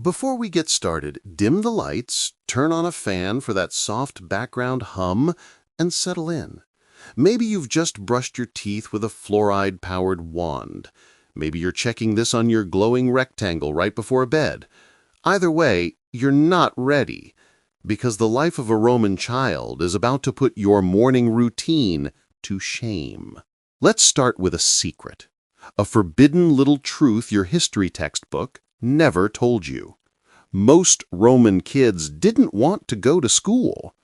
Before we get started, dim the lights, turn on a fan for that soft background hum, and settle in. Maybe you've just brushed your teeth with a fluoride-powered wand. Maybe you're checking this on your glowing rectangle right before bed. Either way, you're not ready, because the life of a Roman child is about to put your morning routine to shame. Let's start with a secret, a forbidden little truth your history textbook never told you. Most Roman kids didn't want to go to school,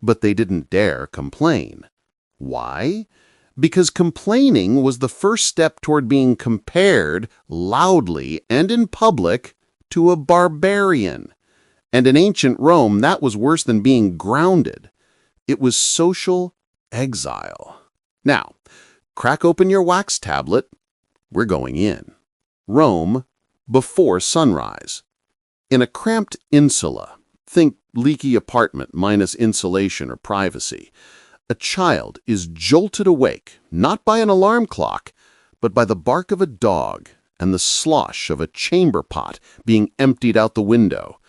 but they didn't dare complain. Why? Because complaining was the first step toward being compared loudly and in public to a barbarian. And in ancient Rome, that was worse than being grounded. It was social exile. Now, crack open your wax tablet. We're going in. Rome before sunrise. In a cramped insula, think leaky apartment minus insulation or privacy, a child is jolted awake, not by an alarm clock, but by the bark of a dog and the slosh of a chamber pot being emptied out the window.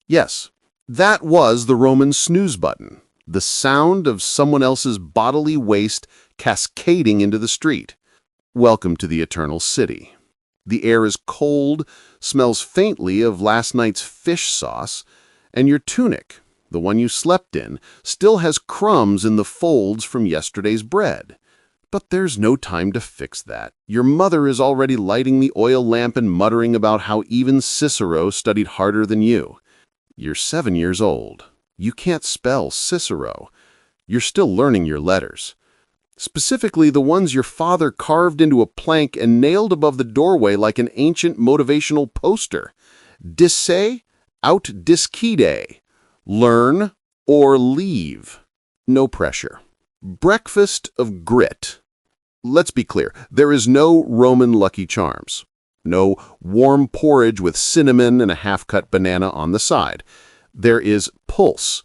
Yes, that was the Roman snooze button, the sound of someone else's bodily waste cascading into the street. Welcome to the Eternal City. The air is cold, smells faintly of last night's fish sauce, and your tunic, the one you slept in, still has crumbs in the folds from yesterday's bread. But there's no time to fix that. Your mother is already lighting the oil lamp and muttering about how even Cicero studied harder than you. You're 7 years old. You can't spell Cicero. You're still learning your letters. Specifically the ones your father carved into a plank and nailed above the doorway like an ancient motivational poster. Disse aut discide. Learn or leave. No pressure. Breakfast of grit. Let's be clear, there is no Roman Lucky Charms. No warm porridge with cinnamon and a half-cut banana on the side. There is pulse,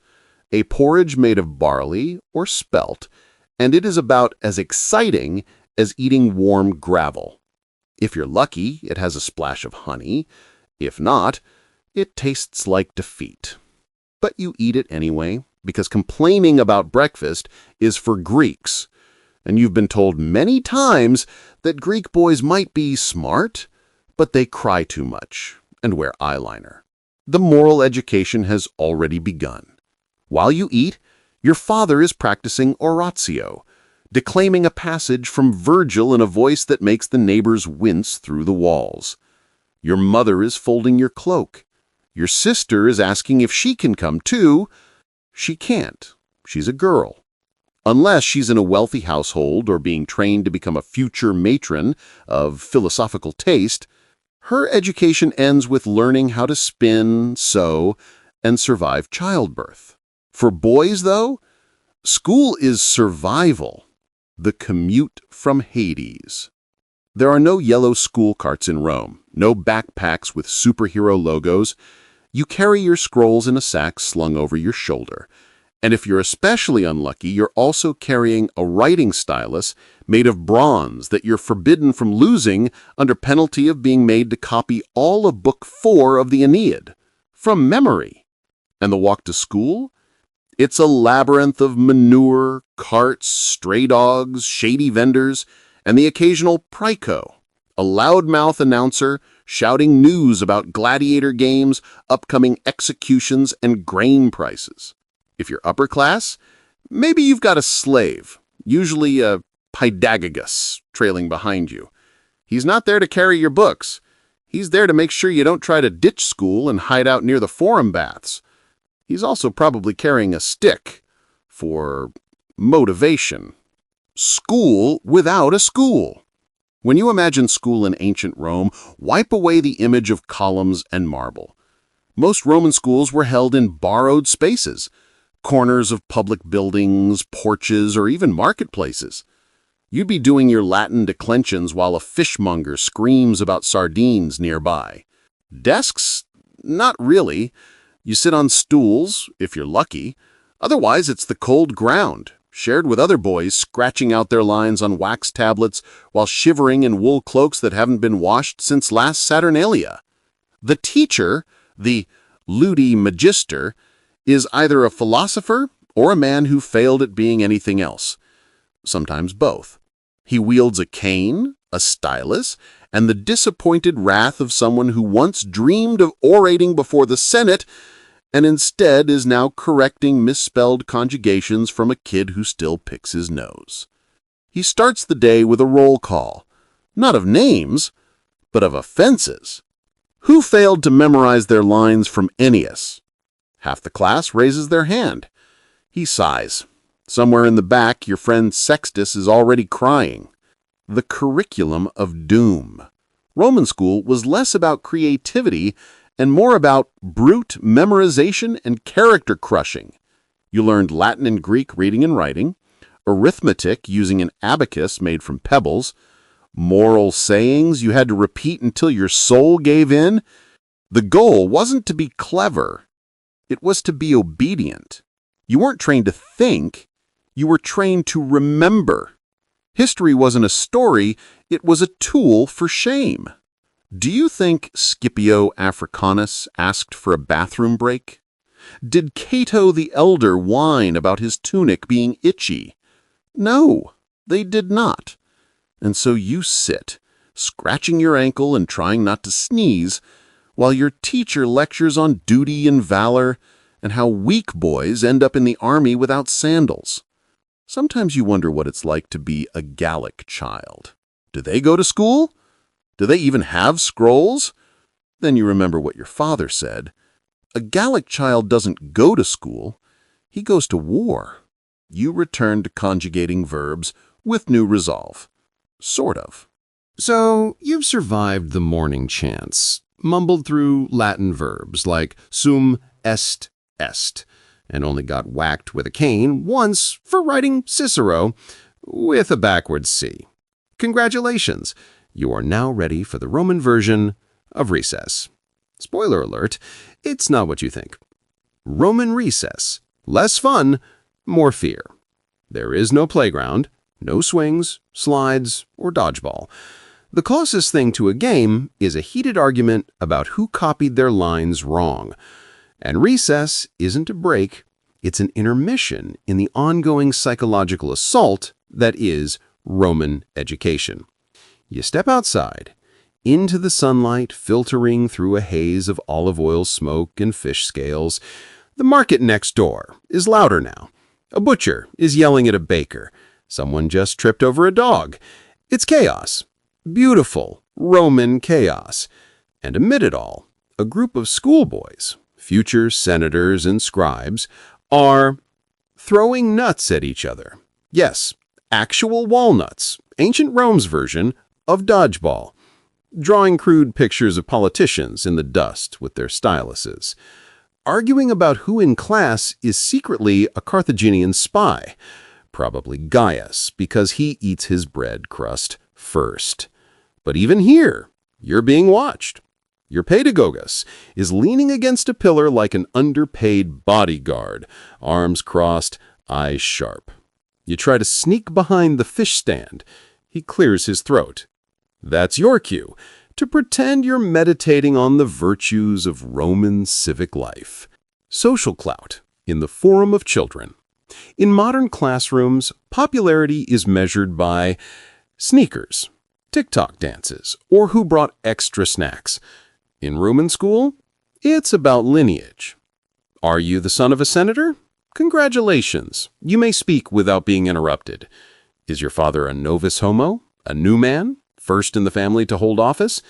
a porridge made of barley or spelt, and it is about as exciting as eating warm gravel. If you're lucky, it has a splash of honey. If not, it tastes like defeat. But you eat it anyway, because complaining about breakfast is for Greeks. And you've been told many times that Greek boys might be smart, but they cry too much and wear eyeliner. The moral education has already begun. While you eat, your father is practicing oratio, declaiming a passage from Virgil in a voice that makes the neighbors wince through the walls. Your mother is folding your cloak. Your sister is asking if she can come too. She can't. She's a girl. Unless she's in a wealthy household or being trained to become a future matron of philosophical taste, her education ends with learning how to spin, sew, and survive childbirth. For boys, though, school is survival, the commute from Hades. There are no yellow school carts in Rome, no backpacks with superhero logos. You carry your scrolls in a sack slung over your shoulder. And if you're especially unlucky, you're also carrying a writing stylus made of bronze that you're forbidden from losing under penalty of being made to copy all of Book 4 of the Aeneid, from memory. And the walk to school? It's a labyrinth of manure, carts, stray dogs, shady vendors, and the occasional pryco, a loudmouth announcer shouting news about gladiator games, upcoming executions, and grain prices. If you're upper class, maybe you've got a slave, usually a paedagogus, trailing behind you. He's not there to carry your books. He's there to make sure you don't try to ditch school and hide out near the forum baths. He's also probably carrying a stick for motivation. School without a school. When you imagine school in ancient Rome, wipe away the image of columns and marble. Most Roman schools were held in borrowed spaces, corners of public buildings, porches, or even marketplaces. You'd be doing your Latin declensions while a fishmonger screams about sardines nearby. Desks? Not really. You sit on stools, if you're lucky. Otherwise, it's the cold ground, shared with other boys scratching out their lines on wax tablets while shivering in wool cloaks that haven't been washed since last Saturnalia. The teacher, The ludi magister is either a philosopher or a man who failed at being anything else, sometimes both. He wields a cane, a stylus, and the disappointed wrath of someone who once dreamed of orating before the Senate and instead is now correcting misspelled conjugations from a kid who still picks his nose. He starts the day with a roll call, not of names, but of offenses. Who failed to memorize their lines from Ennius? Half the class raises their hand. He sighs. Somewhere in the back, your friend Sextus is already crying. The curriculum of doom. Roman school was less about creativity and more about brute memorization and character crushing. You learned Latin and Greek reading and writing, arithmetic using an abacus made from pebbles, moral sayings you had to repeat until your soul gave in. The goal wasn't to be clever. It was to be obedient. You weren't trained to think. You were trained to remember. History wasn't a story. It was a tool for shame. Do you think Scipio Africanus asked for a bathroom break? Did Cato the Elder whine about his tunic being itchy? No, they did not. And so you sit, scratching your ankle and trying not to sneeze, while your teacher lectures on duty and valor and how weak boys end up in the army without sandals. Sometimes you wonder what it's like to be a Gallic child. Do they go to school? Do they even have scrolls? Then you remember what your father said. A Gallic child doesn't go to school. He goes to war. You return to conjugating verbs with new resolve. Sort of. So you've survived the morning chants, mumbled through Latin verbs like sum est est, and only got whacked with a cane once for writing Cicero with a backwards C. Congratulations! You are now ready for the Roman version of recess. Spoiler alert, it's not what you think. Roman recess. Less fun, more fear. There is no playground, no swings, slides, or dodgeball. The closest thing to a game is a heated argument about who copied their lines wrong. And recess isn't a break, it's an intermission in the ongoing psychological assault that is Roman education. You step outside, into the sunlight filtering through a haze of olive oil smoke and fish scales. The market next door is louder now. A butcher is yelling at a baker. Someone just tripped over a dog. It's chaos. Beautiful Roman chaos. And amid it all, a group of schoolboys, future senators and scribes, are throwing nuts at each other. Yes, actual walnuts, ancient Rome's version of dodgeball, drawing crude pictures of politicians in the dust with their styluses, arguing about who in class is secretly a Carthaginian spy, probably Gaius, because he eats his bread crust first. But even here, you're being watched. Your pedagogus is leaning against a pillar like an underpaid bodyguard, arms crossed, eyes sharp. You try to sneak behind the fish stand. He clears his throat. That's your cue to pretend you're meditating on the virtues of Roman civic life. Social clout in the forum of children. In modern classrooms, popularity is measured by sneakers, TikTok dances, or who brought extra snacks. In Roman school, it's about lineage. Are you the son of a senator? Congratulations, you may speak without being interrupted. Is your father a novus homo, a new man, first in the family to hold office?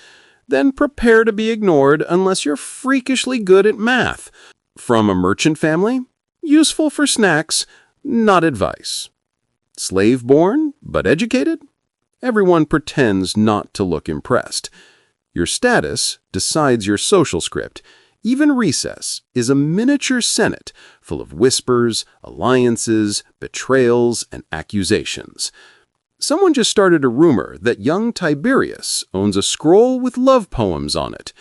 Then prepare to be ignored unless you're freakishly good at math. From a merchant family? Useful for snacks, not advice. Slave-born, but educated? Everyone pretends not to look impressed. Your status decides your social script. Even recess is a miniature senate full of whispers, alliances, betrayals, and accusations. Someone just started a rumor that young Tiberius owns a scroll with love poems on it.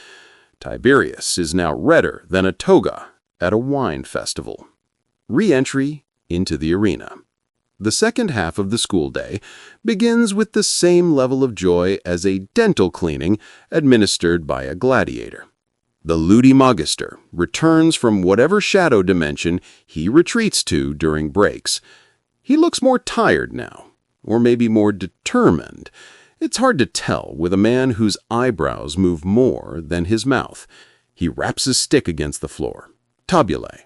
Tiberius is now redder than a toga at a wine festival. Re-entry into the arena. The second half of the school day begins with the same level of joy as a dental cleaning administered by a gladiator. The ludi magister returns from whatever shadow dimension he retreats to during breaks. He looks more tired now, or maybe more determined. It's hard to tell with a man whose eyebrows move more than his mouth. He raps his stick against the floor. Tabulae.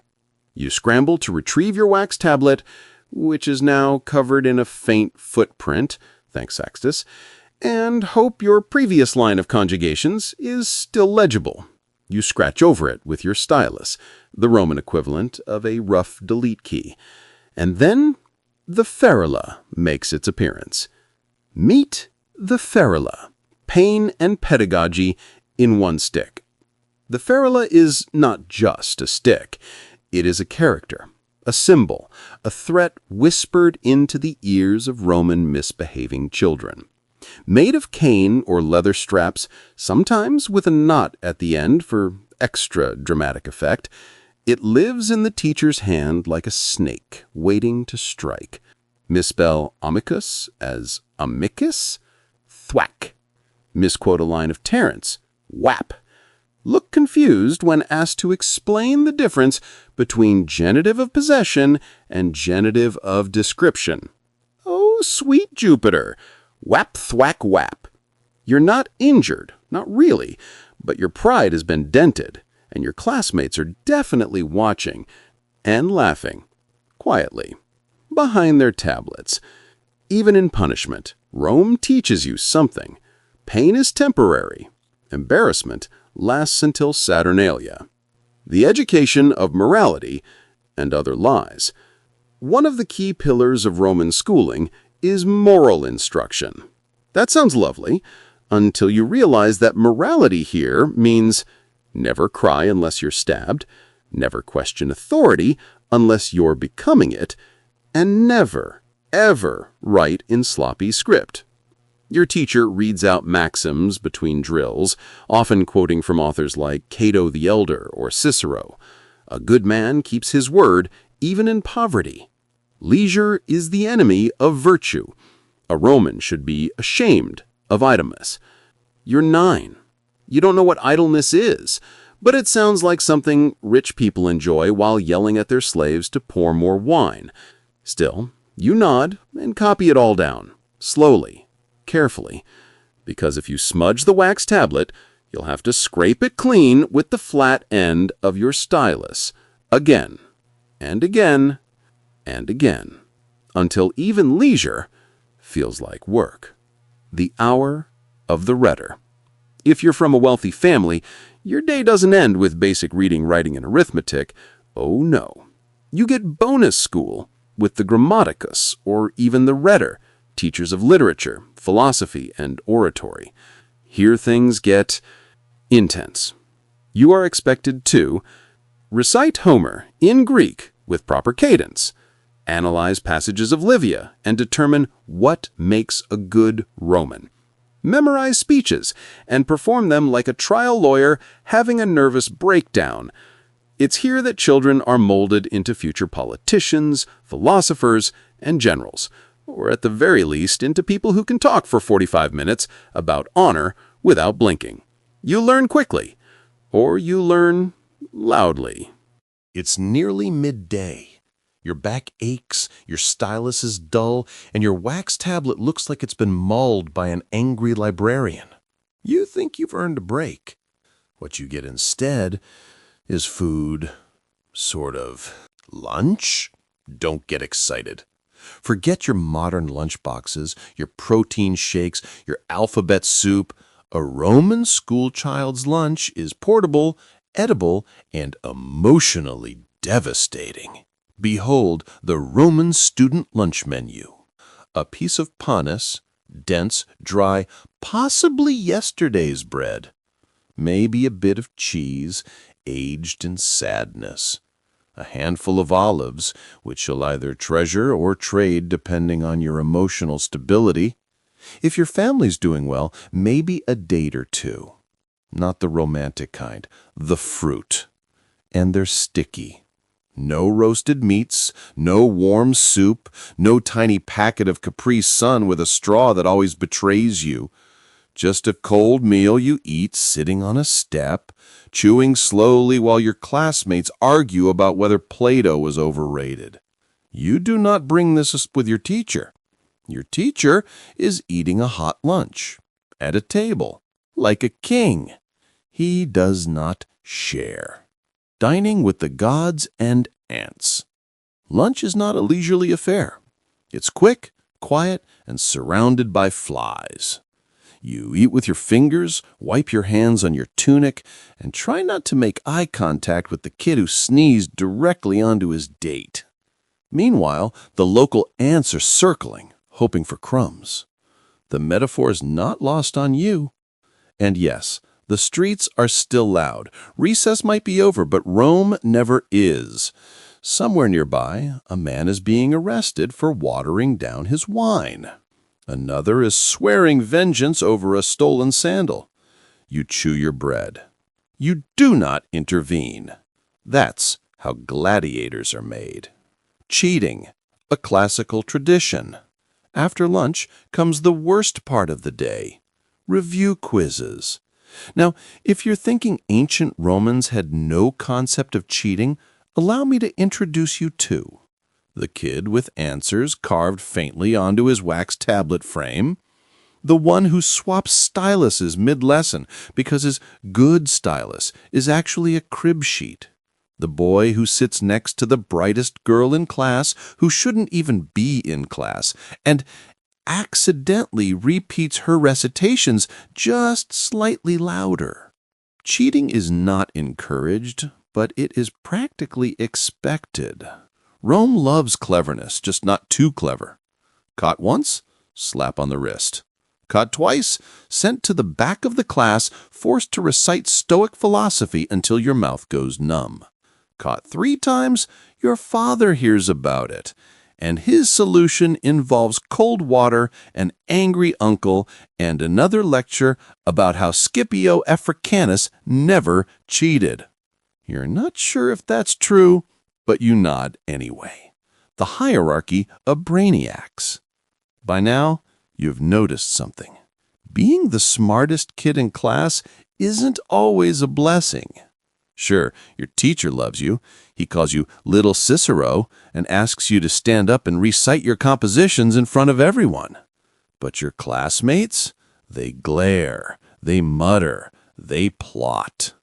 You scramble to retrieve your wax tablet, which is now covered in a faint footprint, thanks Sextus, and hope your previous line of conjugations is still legible. You scratch over it with your stylus, the Roman equivalent of a rough delete key. And then the ferula makes its appearance. Meet the ferula, pain and pedagogy in one stick. The ferula is not just a stick. It is a character, a symbol, a threat whispered into the ears of Roman misbehaving children. Made of cane or leather straps, sometimes with a knot at the end for extra dramatic effect, it lives in the teacher's hand like a snake waiting to strike. Misspell amicus as amicus? Thwack. Misquote a line of Terence. Whap. Look confused when asked to explain the difference between genitive of possession and genitive of description. Oh, sweet Jupiter! Whap, thwack, whap. You're not injured, not really, but your pride has been dented, and your classmates are definitely watching and laughing, quietly, behind their tablets. Even in punishment, Rome teaches you something. Pain is temporary. Embarrassment lasts until Saturnalia. The education of morality and other lies. One of the key pillars of Roman schooling is moral instruction. That sounds lovely, until you realize that morality here means never cry unless you're stabbed, never question authority unless you're becoming it, and never, ever write in sloppy script. Your teacher reads out maxims between drills, often quoting from authors like Cato the Elder or Cicero. A good man keeps his word even in poverty. Leisure is the enemy of virtue. A Roman should be ashamed of idleness. You're 9. You don't know what idleness is, but it sounds like something rich people enjoy while yelling at their slaves to pour more wine. Still, you nod and copy it all down, slowly, carefully, because if you smudge the wax tablet, you'll have to scrape it clean with the flat end of your stylus, again, and again, and again, until even leisure feels like work. The hour of the rhetor. If you're from a wealthy family, your day doesn't end with basic reading, writing, and arithmetic. Oh no. You get bonus school with the grammaticus or even the rhetor, teachers of literature, philosophy, and oratory. Here things get intense. You are expected to recite Homer in Greek with proper cadence, analyze passages of Livia and determine what makes a good Roman, memorize speeches and perform them like a trial lawyer having a nervous breakdown. It's here that children are molded into future politicians, philosophers, and generals, or at the very least into people who can talk for 45 minutes about honor without blinking. You learn quickly, or you learn loudly. It's nearly midday. Your back aches, your stylus is dull, and your wax tablet looks like it's been mauled by an angry librarian. You think you've earned a break. What you get instead is food, sort of. Lunch? Don't get excited. Forget your modern lunch boxes, your protein shakes, your alphabet soup. A Roman schoolchild's lunch is portable, edible, and emotionally devastating. Behold the Roman student lunch menu. A piece of panis, dense, dry, possibly yesterday's bread. Maybe a bit of cheese, aged in sadness. A handful of olives, which you'll either treasure or trade depending on your emotional stability. If your family's doing well, maybe a date or two. Not the romantic kind, the fruit. And they're sticky. No roasted meats, no warm soup, no tiny packet of Capri Sun with a straw that always betrays you. Just a cold meal you eat sitting on a step, chewing slowly while your classmates argue about whether Play-Doh was overrated. You do not bring this with your teacher. Your teacher is eating a hot lunch at a table, like a king. He does not share. Dining with the gods and ants. Lunch is not a leisurely affair. It's quick, quiet, and surrounded by flies. You eat with your fingers, wipe your hands on your tunic, and try not to make eye contact with the kid who sneezed directly onto his date. Meanwhile, the local ants are circling, hoping for crumbs. The metaphor is not lost on you. And yes, the streets are still loud. Recess might be over, but Rome never is. Somewhere nearby, a man is being arrested for watering down his wine. Another is swearing vengeance over a stolen sandal. You chew your bread. You do not intervene. That's how gladiators are made. Cheating, a classical tradition. After lunch comes the worst part of the day, review quizzes. Now, if you're thinking ancient Romans had no concept of cheating, allow me to introduce you to the kid with answers carved faintly onto his wax tablet frame, the one who swaps styluses mid-lesson because his good stylus is actually a crib sheet, the boy who sits next to the brightest girl in class who shouldn't even be in class and accidentally repeats her recitations just slightly louder. Cheating is not encouraged, but it is practically expected. Rome loves cleverness, just not too clever. Caught once, slap on the wrist. Caught twice, sent to the back of the class, forced to recite Stoic philosophy until your mouth goes numb. Caught 3 times, your father hears about it, and his solution involves cold water, an angry uncle, and another lecture about how Scipio Africanus never cheated. You're not sure if that's true, but you nod anyway. The hierarchy of brainiacs. By now, you've noticed something. Being the smartest kid in class isn't always a blessing. Sure, your teacher loves you. He calls you Little Cicero and asks you to stand up and recite your compositions in front of everyone. But your classmates, they glare, they mutter, they plot.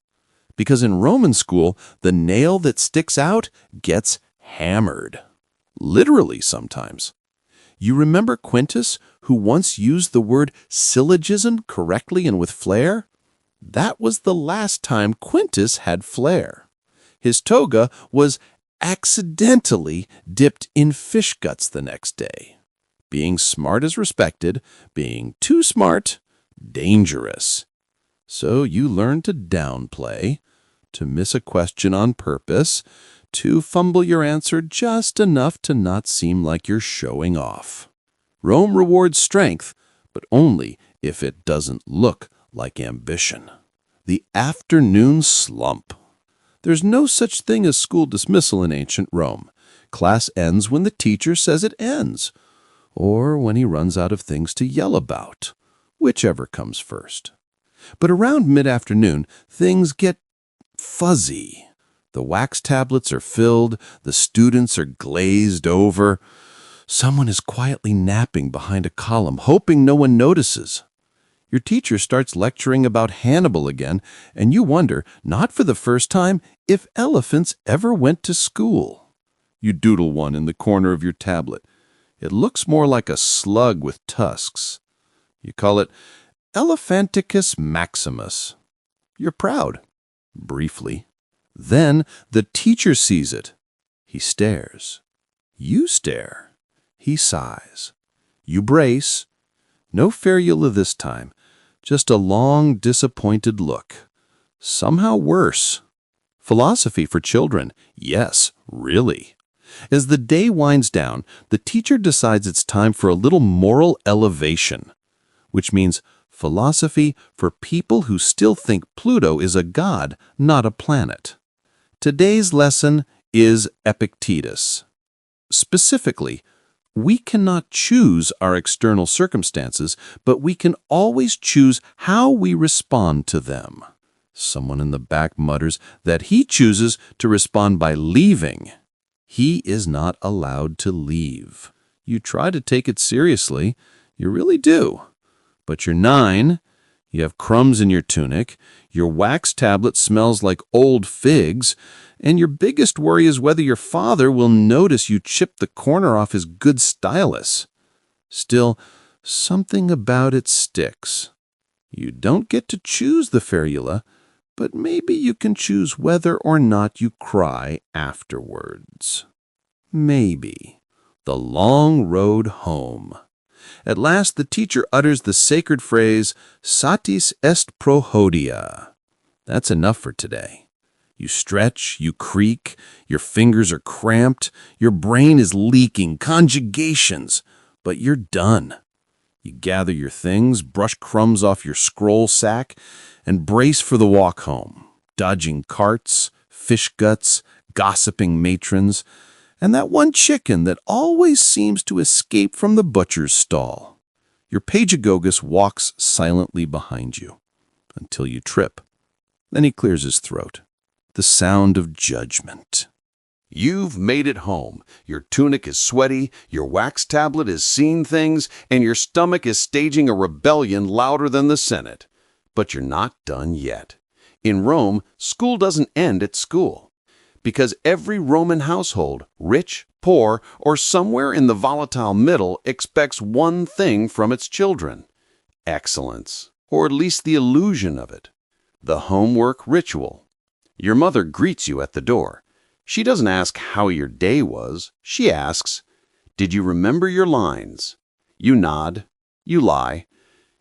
Because in Roman school, the nail that sticks out gets hammered. Literally sometimes. You remember Quintus, who once used the word syllogism correctly and with flair? That was the last time Quintus had flair. His toga was accidentally dipped in fish guts the next day. Being smart is respected, being too smart, dangerous. So you learn to downplay, to miss a question on purpose, to fumble your answer just enough to not seem like you're showing off. Rome rewards strength, but only if it doesn't look like ambition. The afternoon slump. There's no such thing as school dismissal in ancient Rome. Class ends when the teacher says it ends, or when he runs out of things to yell about, whichever comes first. But around mid-afternoon, things get fuzzy. The wax tablets are filled, the students are glazed over. Someone is quietly napping behind a column, hoping no one notices. Your teacher starts lecturing about Hannibal again, and you wonder, not for the first time, if elephants ever went to school. You doodle one in the corner of your tablet. It looks more like a slug with tusks. You call it Elephanticus maximus. You're proud. Briefly. Then the teacher sees it. He stares. You stare. He sighs. You brace. No ferula this time. Just a long, disappointed look. Somehow worse. Philosophy for children. Yes, really. As the day winds down, the teacher decides it's time for a little moral elevation, which means philosophy for people who still think Pluto is a god, not a planet. Today's lesson is Epictetus. Specifically, We cannot choose our external circumstances, but we can always choose how we respond to them. Someone in the back mutters that he chooses to respond by leaving. He is not allowed to leave. You try to take it seriously. You really do. But you're 9. You have crumbs in your tunic. Your wax tablet smells like old figs. And your biggest worry is whether your father will notice you chipped the corner off his good stylus. Still, something about it sticks. You don't get to choose the ferula, but maybe you can choose whether or not you cry afterwards. Maybe. The long road home. At last the teacher utters the sacred phrase, "Satis est prohodia." That's enough for today. You stretch, you creak, your fingers are cramped, your brain is leaking conjugations, but you're done. You gather your things, brush crumbs off your scroll sack, and brace for the walk home, dodging carts, fish guts, gossiping matrons, and that one chicken that always seems to escape from the butcher's stall. Your paedagogus walks silently behind you until you trip. Then he clears his throat. The sound of judgment. You've made it home. Your tunic is sweaty, your wax tablet is seeing things, and your stomach is staging a rebellion louder than the Senate. But you're not done yet. In Rome, school doesn't end at school. Because every Roman household, rich, poor, or somewhere in the volatile middle, expects one thing from its children: excellence, or at least the illusion of it. The homework ritual. Your mother greets you at the door. She doesn't ask how your day was. She asks, "Did you remember your lines?" You nod. You lie.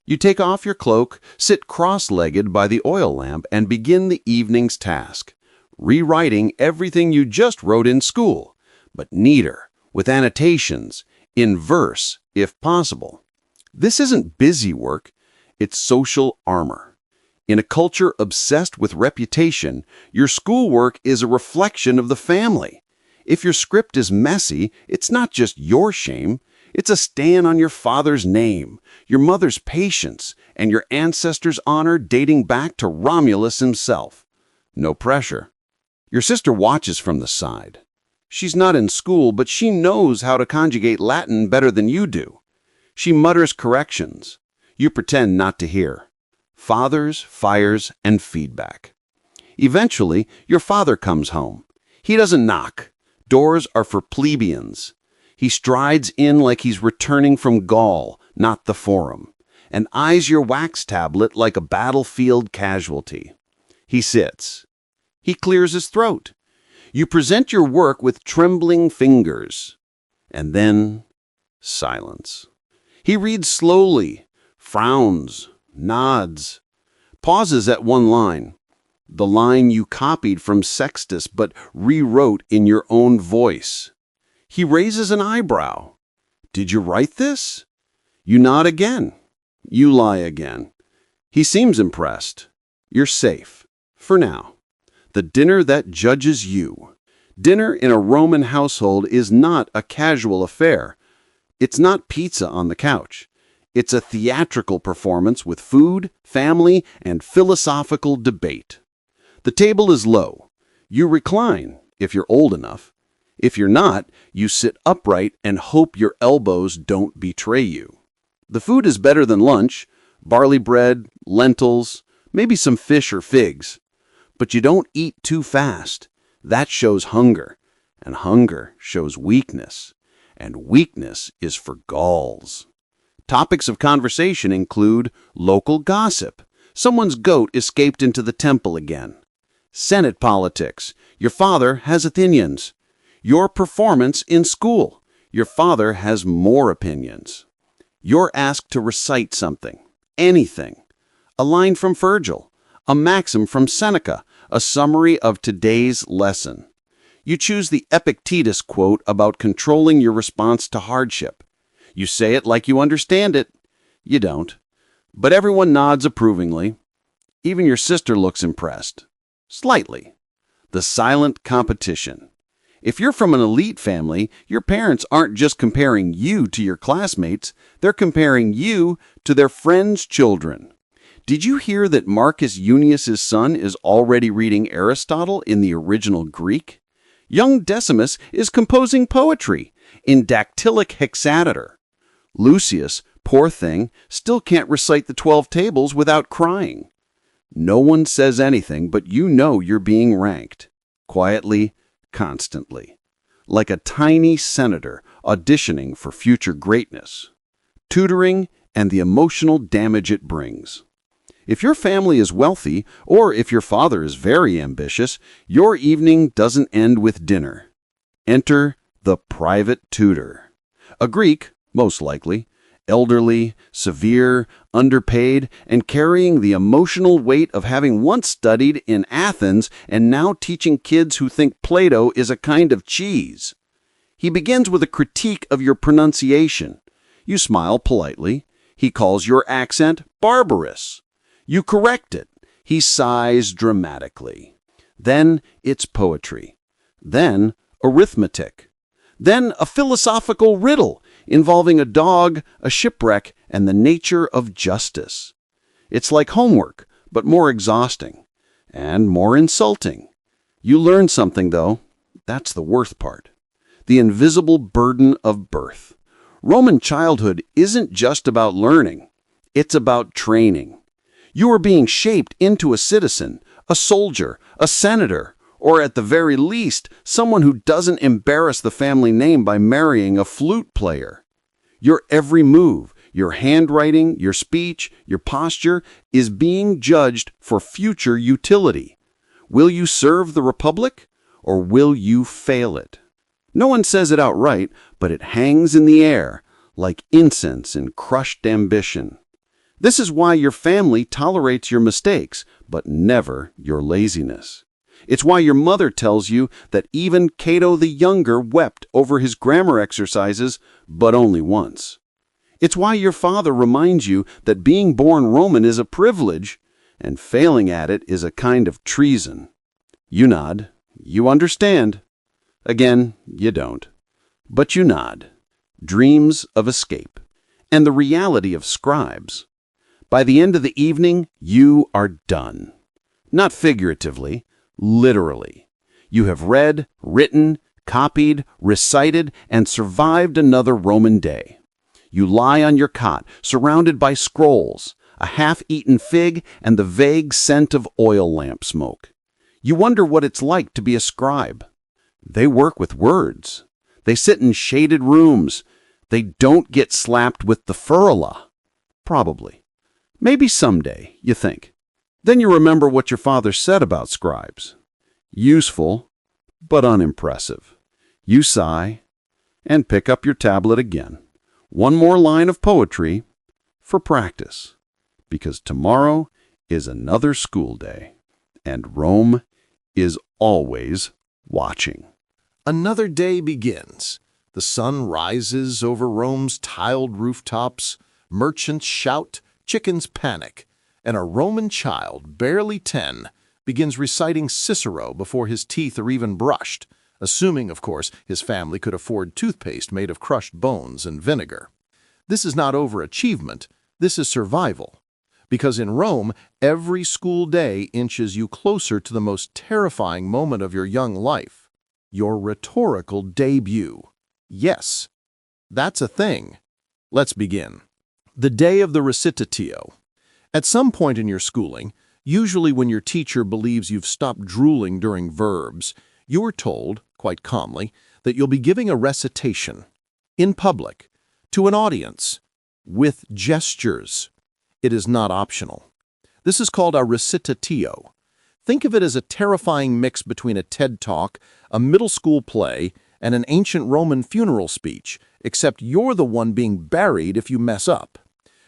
You take off your cloak, sit cross-legged by the oil lamp, and begin the evening's task, rewriting everything you just wrote in school, but neater, with annotations, in verse, if possible. This isn't busy work. It's social armor. In a culture obsessed with reputation, your schoolwork is a reflection of the family. If your script is messy, it's not just your shame. It's a stain on your father's name, your mother's patience, and your ancestors' honor dating back to Romulus himself. No pressure. Your sister watches from the side. She's not in school, but she knows how to conjugate Latin better than you do. She mutters corrections. You pretend not to hear. Fathers, fires, and feedback. Eventually, your father comes home. He doesn't knock. Doors are for plebeians. He strides in like he's returning from Gaul, not the Forum, and eyes your wax tablet like a battlefield casualty. He sits. He clears his throat. You present your work with trembling fingers. And then, silence. He reads slowly, frowns, nods, pauses at one line, the line you copied from Sextus but rewrote in your own voice. He raises an eyebrow. Did you write this? You nod again. You lie again. He seems impressed. You're safe. For now. The dinner that judges you. Dinner in a Roman household is not a casual affair. It's not pizza on the couch. It's a theatrical performance with food, family, and philosophical debate. The table is low. You recline, if you're old enough. If you're not, you sit upright and hope your elbows don't betray you. The food is better than lunch: barley bread, lentils, maybe some fish or figs. But you don't eat too fast. That shows hunger, and hunger shows weakness, and weakness is for Gauls. Topics of conversation include local gossip. Someone's goat escaped into the temple again. Senate politics. Your father has Athenians. Your performance in school. Your father has more opinions. You're asked to recite something, anything. A line from Virgil, a maxim from Seneca, a summary of today's lesson. You choose the Epictetus quote about controlling your response to hardship. You say it like you understand it. You don't. But everyone nods approvingly. Even your sister looks impressed. Slightly. The silent competition. If you're from an elite family, your parents aren't just comparing you to your classmates, they're comparing you to their friends' children. Did you hear that Marcus Junius's son is already reading Aristotle in the original Greek? Young Decimus is composing poetry in dactylic hexameter. Lucius, poor thing, still can't recite the 12 tables without crying. No one says anything, but you know you're being ranked. Quietly, constantly. Like a tiny senator auditioning for future greatness. Tutoring and the emotional damage it brings. If your family is wealthy, or if your father is very ambitious, your evening doesn't end with dinner. Enter the private tutor. A Greek, most likely, elderly, severe, underpaid, and carrying the emotional weight of having once studied in Athens and now teaching kids who think Plato is a kind of cheese. He begins with a critique of your pronunciation. You smile politely. He calls your accent barbarous. You correct it. He sighs dramatically. Then it's poetry. Then arithmetic. Then a philosophical riddle involving a dog, a shipwreck, and the nature of justice. It's like homework, but more exhausting and more insulting. You learn something, though. That's the worst part. The invisible burden of birth. Roman childhood isn't just about learning. It's about training. You are being shaped into a citizen, a soldier, a senator, or at the very least, someone who doesn't embarrass the family name by marrying a flute player. Your every move, your handwriting, your speech, your posture is being judged for future utility. Will you serve the Republic, or will you fail it? No one says it outright, but it hangs in the air like incense in crushed ambition. This is why your family tolerates your mistakes, but never your laziness. It's why your mother tells you that even Cato the Younger wept over his grammar exercises, but only once. It's why your father reminds you that being born Roman is a privilege, and failing at it is a kind of treason. You nod. You understand. Again, you don't. But you nod. Dreams of escape. And the reality of scribes. By the end of the evening, you are done. Not figuratively, literally. You have read, written, copied, recited, and survived another Roman day. You lie on your cot, surrounded by scrolls, a half-eaten fig, and the vague scent of oil lamp smoke. You wonder what it's like to be a scribe. They work with words. They sit in shaded rooms. They don't get slapped with the ferula. Probably. Maybe someday, you think. Then you remember what your father said about scribes. Useful, but unimpressive. You sigh and pick up your tablet again. One more line of poetry for practice. Because tomorrow is another school day, and Rome is always watching. Another day begins. The sun rises over Rome's tiled rooftops. Merchants shout, chickens panic, and a Roman child, barely 10, begins reciting Cicero before his teeth are even brushed, assuming, of course, his family could afford toothpaste made of crushed bones and vinegar. This is not overachievement, this is survival. Because in Rome, every school day inches you closer to the most terrifying moment of your young life, your rhetorical debut. Yes, that's a thing. Let's begin. The day of the recitatio. At some point in your schooling, usually when your teacher believes you've stopped drooling during verbs, you are told, quite calmly, that you'll be giving a recitation, in public, to an audience, with gestures. It is not optional. This is called a recitatio. Think of it as a terrifying mix between a TED Talk, a middle school play, and an ancient Roman funeral speech, except you're the one being buried if you mess up.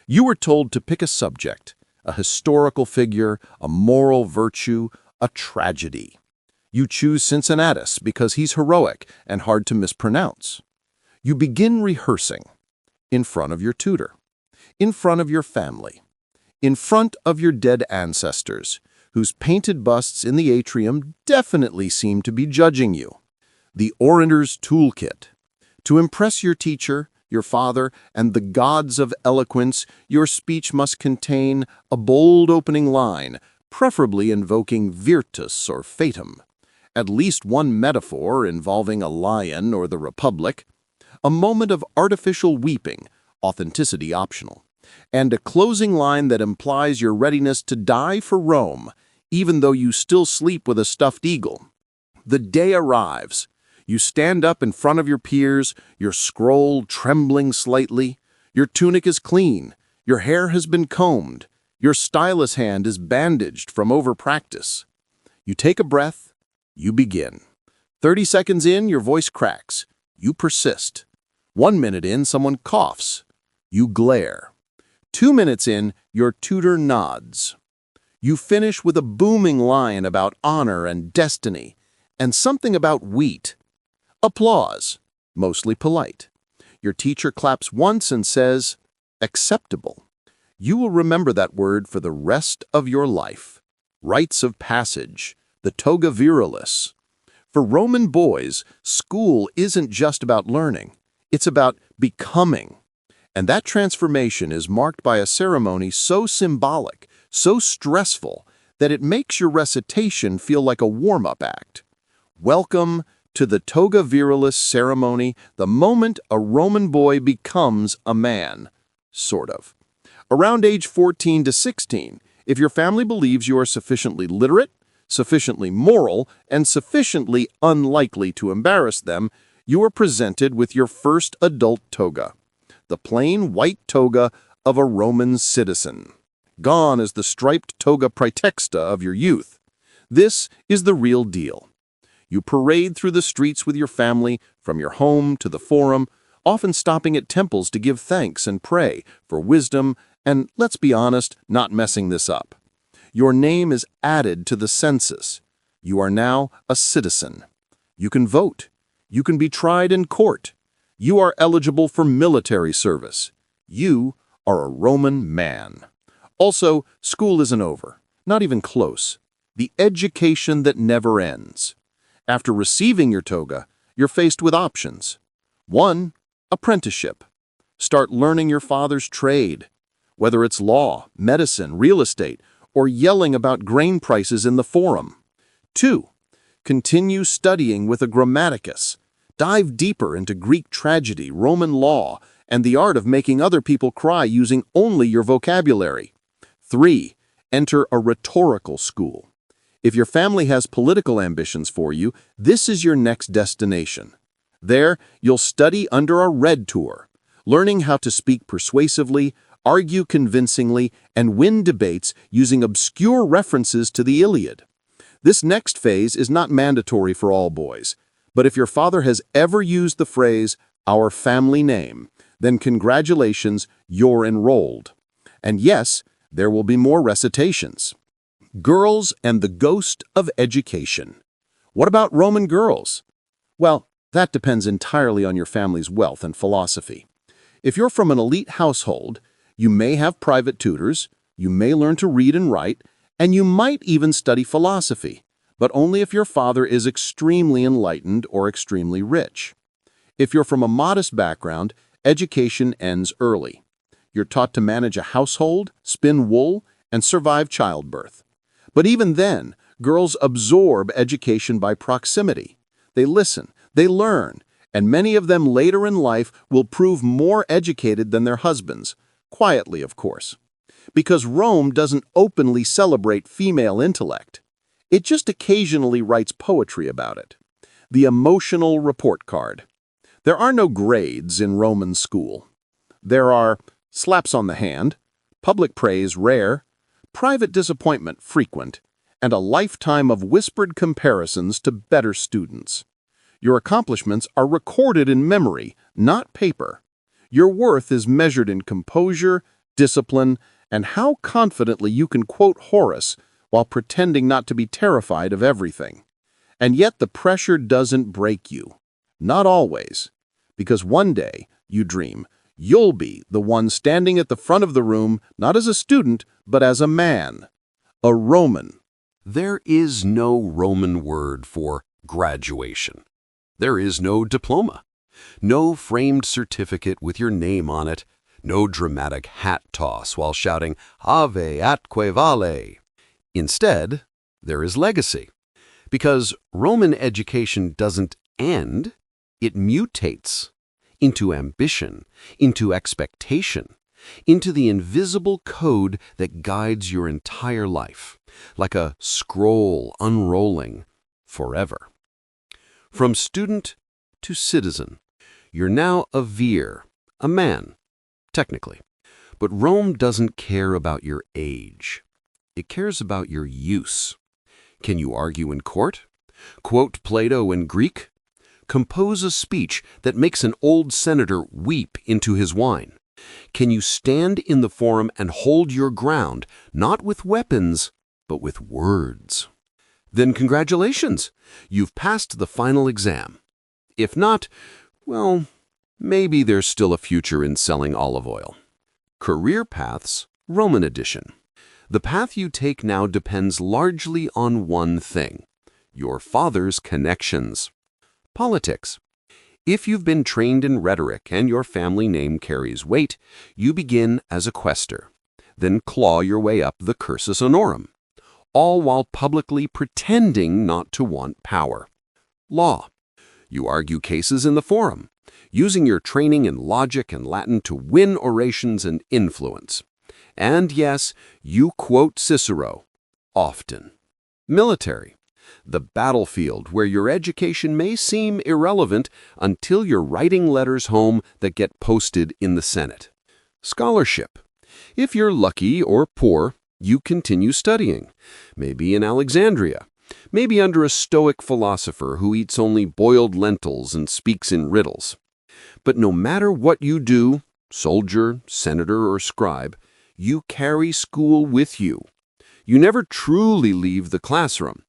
You were told to pick a subject, a historical figure, a moral virtue, a tragedy. You choose Cincinnatus because he's heroic and hard to mispronounce. You begin rehearsing in front of your tutor, in front of your family, in front of your dead ancestors, whose painted busts in the atrium definitely seem to be judging you. the orator's toolkit. To impress your teacher, your father, and the gods of eloquence, your speech must contain a bold opening line, preferably invoking virtus or fatum, at least one metaphor involving a lion or the republic, a moment of artificial weeping, authenticity optional, and a closing line that implies your readiness to die for Rome, even though you still sleep with a stuffed eagle. The day arrives. You stand up in front of your peers, your scroll trembling slightly. Your tunic is clean. Your hair has been combed. Your stylus hand is bandaged from overpractice. You take a breath. You begin. 30 seconds in, your voice cracks. You persist. 1 minute in, someone coughs. You glare. 2 minutes in, your tutor nods. You finish with a booming line about honor and destiny, and something about wheat. Applause, mostly polite. Your teacher claps once and says, acceptable. You will remember that word for the rest of your life. Rites of passage, the toga virilis. For Roman boys, school isn't just about learning. It's about becoming. And that transformation is marked by a ceremony so symbolic, so stressful, that it makes your recitation feel like a warm-up act. Welcome to the toga virilis ceremony, the moment a Roman boy becomes a man. Sort of. Around age 14 to 16, if your family believes you are sufficiently literate, sufficiently moral, and sufficiently unlikely to embarrass them, you are presented with your first adult toga, the plain white toga of a Roman citizen. Gone is the striped toga praetexta of your youth. This is the real deal. You parade through the streets with your family, from your home to the forum, often stopping at temples to give thanks and pray for wisdom and, let's be honest, not messing this up. Your name is added to the census. You are now a citizen. You can vote. You can be tried in court. You are eligible for military service. You are a Roman man. Also, school isn't over. Not even close. The education that never ends. After receiving your toga, you're faced with options. 1. Apprenticeship. Start learning your father's trade, whether it's law, medicine, real estate, or yelling about grain prices in the forum. 2. Continue studying with a grammaticus. Dive deeper into Greek tragedy, Roman law, and the art of making other people cry using only your vocabulary. 3. Enter a rhetorical school. If your family has political ambitions for you, this is your next destination. There, you'll study under a rhetor, learning how to speak persuasively, argue convincingly, and win debates using obscure references to the Iliad. This next phase is not mandatory for all boys, but if your father has ever used the phrase, "our family name," then congratulations, you're enrolled. And yes, there will be more recitations. Girls and the ghost of education. What about Roman girls? Well, that depends entirely on your family's wealth and philosophy. If you're from an elite household, you may have private tutors, you may learn to read and write, and you might even study philosophy, but only if your father is extremely enlightened or extremely rich. If you're from a modest background, education ends early. You're taught to manage a household, spin wool, and survive childbirth. But even then, girls absorb education by proximity. They listen, they learn, and many of them later in life will prove more educated than their husbands, quietly, of course. Because Rome doesn't openly celebrate female intellect. It just occasionally writes poetry about it. The emotional report card. There are no grades in Roman school. There are slaps on the hand, public praise rare, private disappointment frequent, and a lifetime of whispered comparisons to better students. Your accomplishments are recorded in memory, not paper. Your worth is measured in composure, discipline, and how confidently you can quote Horace while pretending not to be terrified of everything. And yet the pressure doesn't break you. Not always. Because one day, you dream, you'll be the one standing at the front of the room, not as a student, but as a man. A Roman. There is no Roman word for graduation. There is no diploma, no framed certificate with your name on it, no dramatic hat toss while shouting Ave atque vale. Instead, there is legacy. Because Roman education doesn't end, it mutates into ambition, into expectation, into the invisible code that guides your entire life, like a scroll unrolling forever. From student to citizen, you're now a vir, a man, technically. But Rome doesn't care about your age. It cares about your use. Can you argue in court? Quote Plato in Greek? Compose a speech that makes an old senator weep into his wine? Can you stand in the forum and hold your ground, not with weapons, but with words? Then congratulations, you've passed the final exam. If not, well, maybe there's still a future in selling olive oil. Career Paths, Roman edition. The path you take now depends largely on one thing: your father's connections. Politics. If you've been trained in rhetoric and your family name carries weight, you begin as a quaestor, then claw your way up the cursus honorum, all while publicly pretending not to want power. Law. You argue cases in the forum, using your training in logic and Latin to win orations and influence. And yes, you quote Cicero, often. Military. The battlefield where your education may seem irrelevant until you're writing letters home that get posted in the Senate. Scholarship. If you're lucky or poor, you continue studying, maybe in Alexandria, maybe under a Stoic philosopher who eats only boiled lentils and speaks in riddles. But no matter what you do, soldier, senator, or scribe, you carry school with you. You never truly leave the classroom.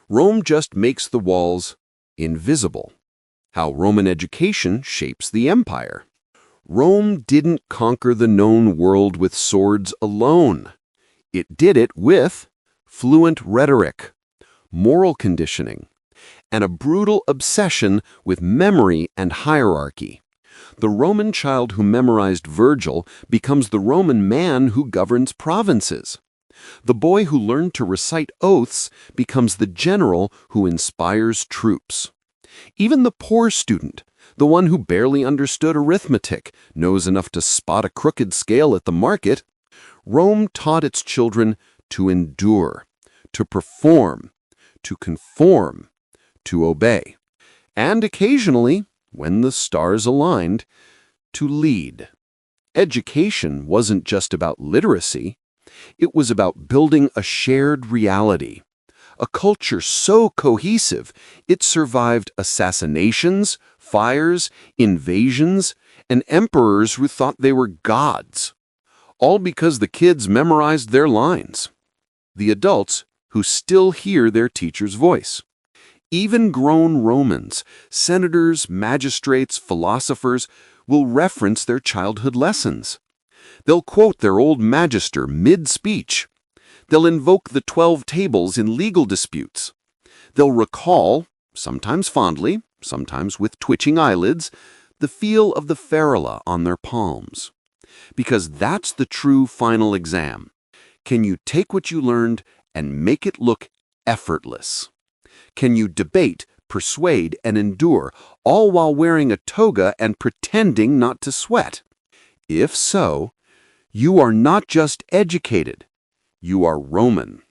Rome just makes the walls invisible. How Roman education shapes the empire. Rome didn't conquer the known world with swords alone. It did it with fluent rhetoric, moral conditioning, and a brutal obsession with memory and hierarchy. The Roman child who memorized Virgil becomes the Roman man who governs provinces. The boy who learned to recite oaths becomes the general who inspires troops. Even the poor student, the one who barely understood arithmetic, knows enough to spot a crooked scale at the market. Rome taught its children to endure, to perform, to conform, to obey, and occasionally, when the stars aligned, to lead. Education wasn't just about literacy. It was about building a shared reality, a culture so cohesive it survived assassinations, fires, invasions, and emperors who thought they were gods, all because the kids memorized their lines. The adults who still hear their teacher's voice. Even grown Romans, senators, magistrates, philosophers, will reference their childhood lessons. They'll quote their old magister mid-speech. They'll invoke the 12 tables in legal disputes. They'll recall, sometimes fondly, sometimes with twitching eyelids, the feel of the ferula on their palms. Because that's the true final exam. Can you take what you learned and make it look effortless? Can you debate, persuade, and endure, all while wearing a toga and pretending not to sweat? If so, you are not just educated, you are Roman.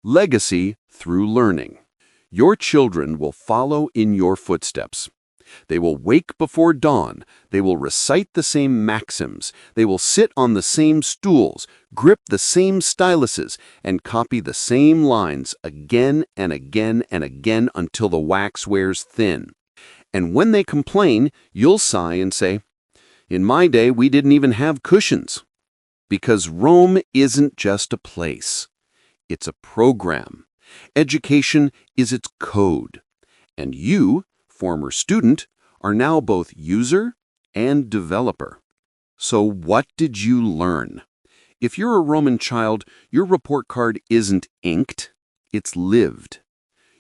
Legacy through learning. Your children will follow in your footsteps. They will wake before dawn. They will recite the same maxims. They will sit on the same stools, grip the same styluses, and copy the same lines again and again and again until the wax wears thin. And when they complain, you'll sigh and say, "In my day, we didn't even have cushions." Because Rome isn't just a place. It's a program. Education is its code. And you, former student, are now both user and developer. So what did you learn? If you're a Roman child, your report card isn't inked, it's lived.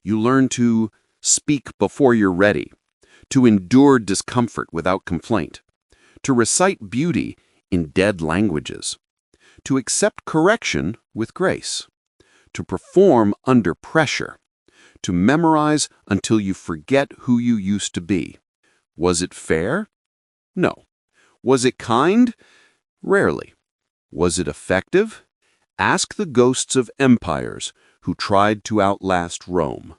You learn to speak before you're ready, to endure discomfort without complaint, to recite beauty in dead languages, to accept correction with grace, to perform under pressure, to memorize until you forget who you used to be. Was it fair? No. Was it kind? Rarely. Was it effective? Ask the ghosts of empires who tried to outlast Rome.